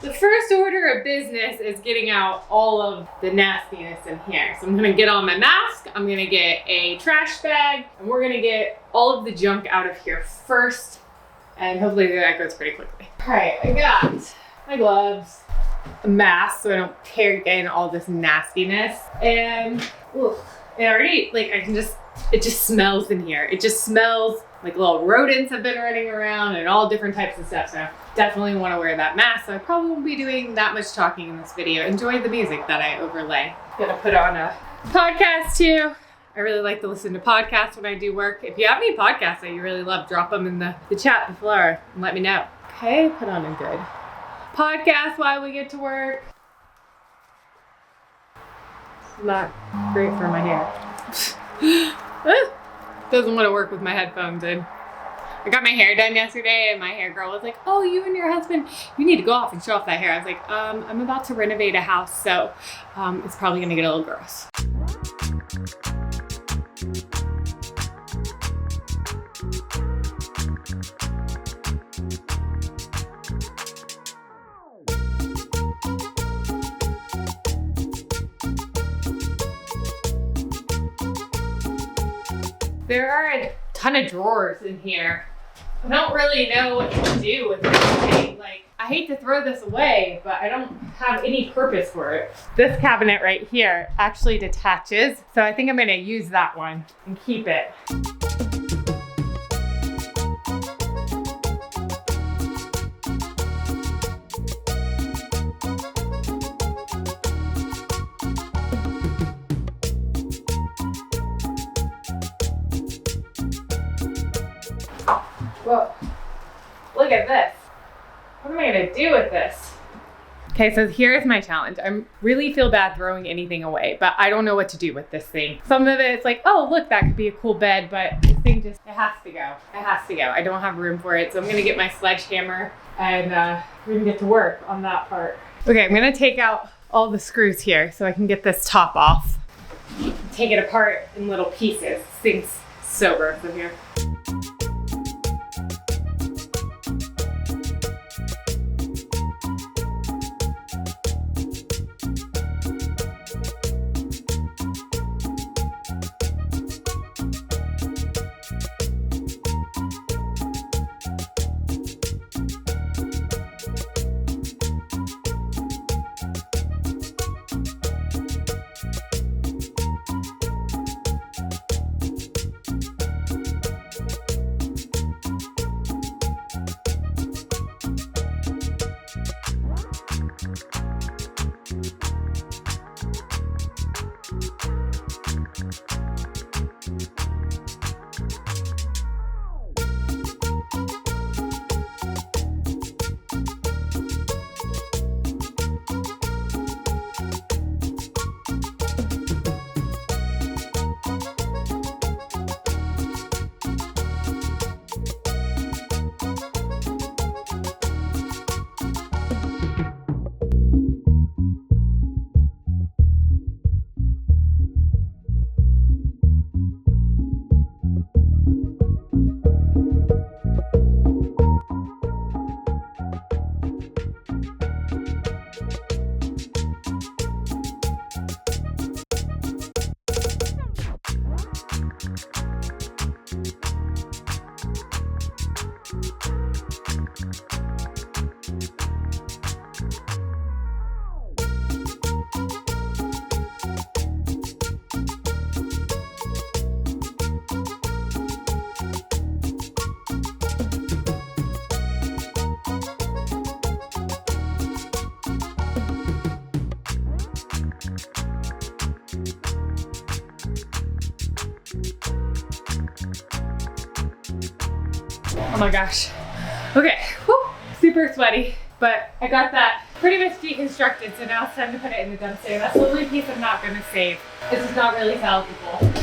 The first order of business is getting out all of the nastiness in here. So I'm gonna get on my mask, I'm gonna get a trash bag, and we're gonna get all of the junk out of here first. And hopefully that goes pretty quickly. All right, I got my gloves, a mask so I don't carry in all this nastiness. And it already, like it just smells in here. It just smells like little rodents have been running around and all different types of stuff. So definitely want to wear that mask. So I probably won't be doing that much talking in this video. Enjoy the music that I overlay. Gonna put on a podcast too. I really like to listen to podcasts when I do work. If you have any podcasts that you really love, drop them in the chat below and let me know. Okay, put on a good podcast while we get to work. It's not great for my hair. Doesn't want to work with my headphones in. I got my hair done yesterday and my hair girl was like, oh, you and your husband, you need to go off and show off that hair. I was like, I'm about to renovate a house, so it's probably gonna get a little gross. There are a ton of drawers in here. I don't really know what to do with everything. Like, I hate to throw this away, but I don't have any purpose for it. This cabinet right here actually detaches, so I think I'm gonna use that one and keep it. Whoa, look at this. What am I gonna do with this? Okay, so here's my challenge. I really feel bad throwing anything away, but I don't know what to do with this thing. Some of it's like, oh, look, that could be a cool bed, but this thing just, it has to go. It has to go. I don't have room for it, so I'm gonna get my sledgehammer and we're gonna get to work on that part. Okay, I'm gonna take out all the screws here so I can get this top off. Take it apart in little pieces. This thing's so gross in here. Oh my gosh. Okay, whew, super sweaty, but I got that pretty much deconstructed, so now it's time to put it in the dumpster. That's the only piece I'm not gonna save. This is not really salvageable.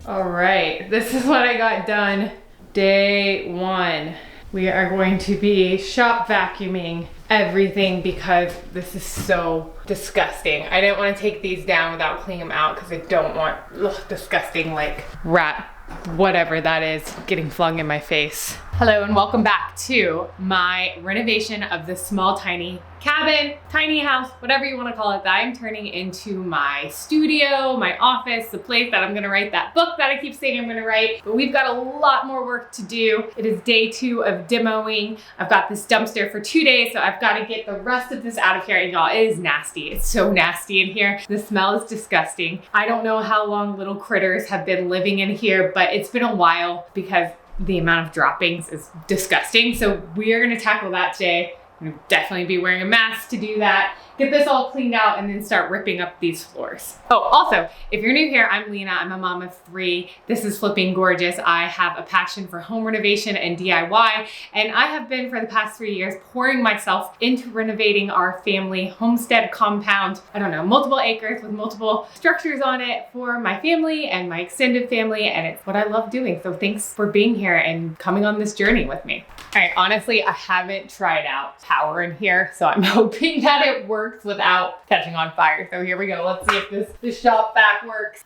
All right, this is what I got done day one. We are going to be shop vacuuming everything because this is so disgusting. I didn't want to take these down without cleaning them out because I don't want disgusting like rat, whatever that is, getting flung in my face. Hello and welcome back to my renovation of this small tiny cabin, tiny house, whatever you want to call it, that I'm turning into my studio, my office, the place that I'm going to write that book that I keep saying I'm going to write. But we've got a lot more work to do. It is day 2 of demoing. I've got this dumpster for 2 days, so I've got to get the rest of this out of here. And y'all, it is nasty. It's so nasty in here. The smell is disgusting. I don't know how long little critters have been living in here, but it's been a while because the amount of droppings is disgusting. So we are gonna tackle that today. I'm gonna definitely be wearing a mask to do that. Get this all cleaned out and then start ripping up these floors. Oh, also, if you're new here, I'm Lena. I'm a mom of 3. This is Flipping Gorgeous. I have a passion for home renovation and DIY, and I have been for the past 3 years pouring myself into renovating our family homestead compound. I don't know, multiple acres with multiple structures on it for my family and my extended family, and it's what I love doing. So thanks for being here and coming on this journey with me. All right, honestly, I haven't tried out power in here, so I'm hoping that it works without catching on fire. So here we go. Let's see if this shop vac works.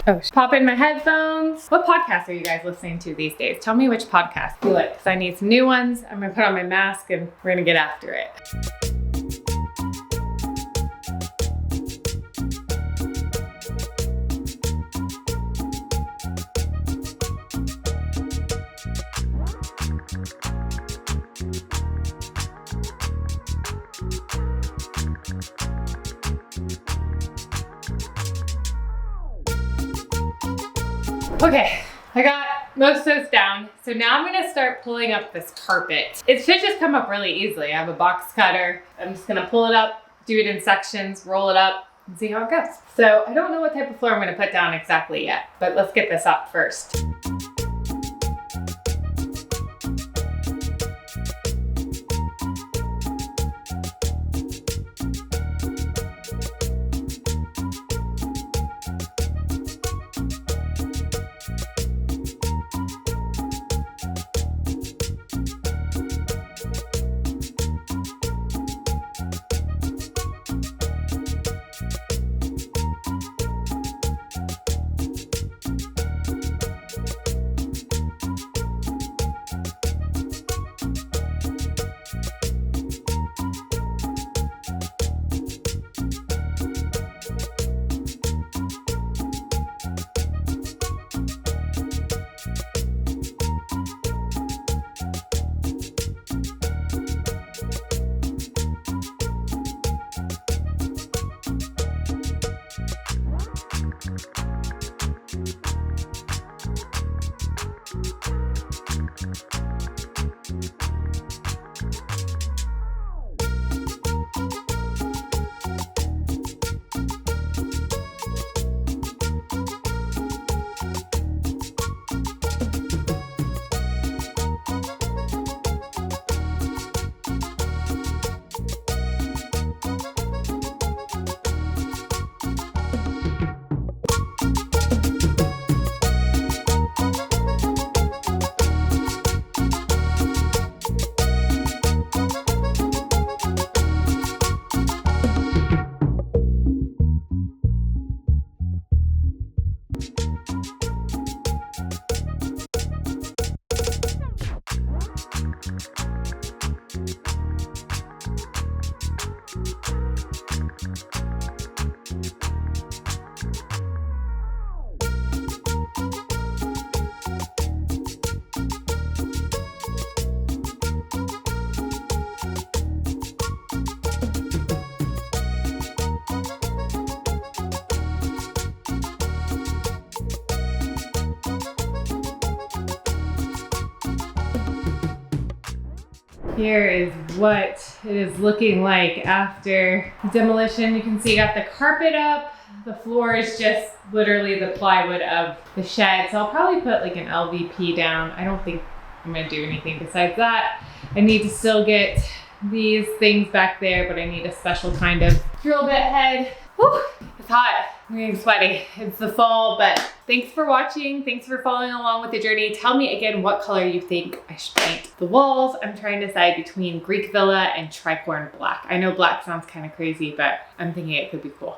Oh, pop in my headphones. What podcasts are you guys listening to these days? Tell me which podcast you like, because I need some new ones. I'm gonna put on my mask and we're gonna get after it. Okay, I got most of this down. So now I'm gonna start pulling up this carpet. It should just come up really easily. I have a box cutter. I'm just gonna pull it up, do it in sections, roll it up, and see how it goes. So I don't know what type of floor I'm gonna put down exactly yet, but let's get this up first. Here is what it is looking like after demolition. You can see I got the carpet up. The floor is just literally the plywood of the shed. So I'll probably put like an LVP down. I don't think I'm gonna do anything besides that. I need to still get these things back there, but I need a special kind of drill bit head. Whew, it's hot. I'm getting sweaty. It's the fall, but thanks for watching. Thanks for following along with the journey. Tell me again what color you think I should paint the walls. I'm trying to decide between Greek Villa and Tricorn Black. I know black sounds kind of crazy, but I'm thinking it could be cool.